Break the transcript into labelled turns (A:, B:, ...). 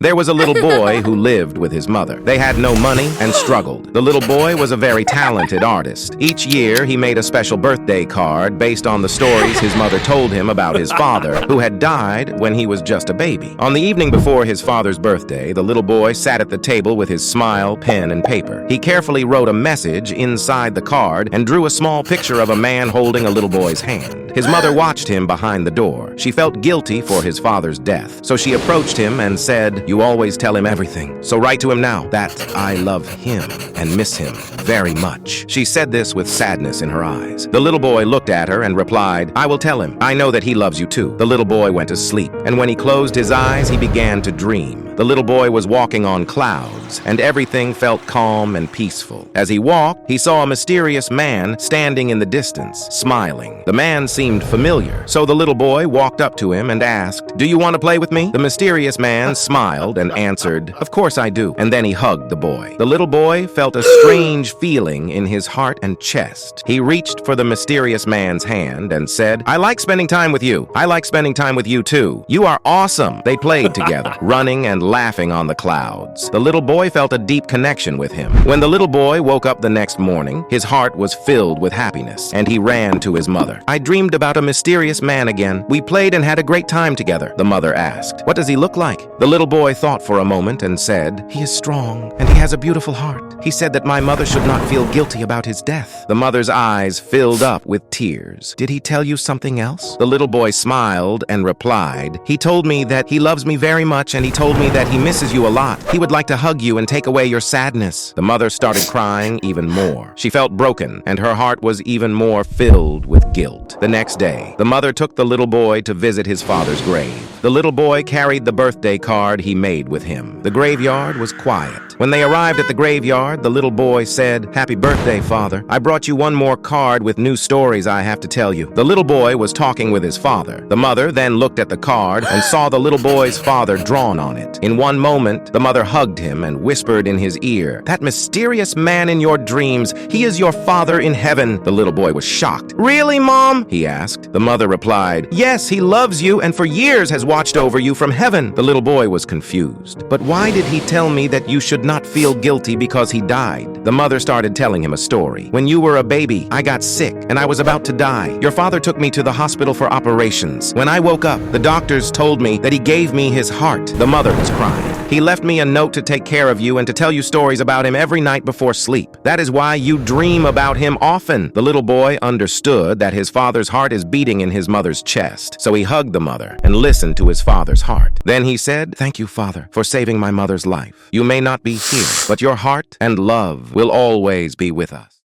A: There was a little boy who lived with his mother. They had no money and struggled. The little boy was a very talented artist. Each year, he made a special birthday card based on the stories his mother told him about his father, who had died when he was just a baby. On the evening before his father's birthday, the little boy sat at the table with his smile, pen, and paper. He carefully wrote a message inside the card and drew a small picture of a man holding a little boy's hand. His mother watched him behind the door. She felt guilty for his father's death, so she approached him and said, "You always tell him everything, so write to him now that I love him and miss him very much." She said this with sadness in her eyes. The little boy looked at her and replied, "I will tell him. I know that he loves you too." The little boy went to sleep, and when he closed his eyes, he began to dream. The little boy was walking on clouds, and everything felt calm and peaceful. As he walked, he saw a mysterious man standing in the distance, smiling. The man seemed familiar, so the little boy walked up to him and asked, "Do you want to play with me?" The mysterious man smiled and answered, "Of course I do." And then he hugged the boy. The little boy felt a strange feeling in his heart and chest. He reached for the mysterious man's hand and said, "I like spending time with you. I like spending time with you too. You are awesome." They played together, running and laughing on the clouds. The little boy felt a deep connection with him. When the little boy woke up the next morning, his heart was filled with happiness, and he ran to his mother. "I dreamed about a mysterious man again. We played and had a great time together," the mother asked. "What does he look like?" The little boy thought for a moment and said, "He is strong, and he has a beautiful heart. He said that my mother should not feel guilty about his death." The mother's eyes filled up with tears. "Did he tell you something else?" The little boy smiled and replied, "He told me that he loves me very much, and he told me that he misses you a lot. He would like to hug you and take away your sadness." The mother started crying even more. She felt broken, and her heart was even more filled with guilt. The next day, the mother took the little boy to visit his father's grave. The little boy carried the birthday card he made with him. The graveyard was quiet. When they arrived at the graveyard, the little boy said, "Happy birthday, Father. I brought you one more card with new stories I have to tell you." The little boy was talking with his father. The mother then looked at the card and saw the little boy's father drawn on it. In one moment, the mother hugged him and whispered in his ear, "That mysterious man in your dreams, he is your father in heaven." The little boy was shocked. "Really, Mom?" he asked. The mother replied, "Yes, he loves you and for years has watched over you from heaven." The little boy was confused. "But why did he tell me that you should not feel guilty because he died?" The mother started telling him a story. "When you were a baby, I got sick and I was about to die. Your father took me to the hospital for operations. When I woke up, the doctors told me that he gave me his heart." The mother was crying. "He left me a note to take care of you and to tell you stories about him every night before sleep. That is why you dream about him often." The little boy understood that his father's heart is beating in his mother's chest, so he hugged the mother and listened to his father's heart. Then he said, "Thank you, Father, for saving my mother's life. You may not be here, but your heart and love will always be with us."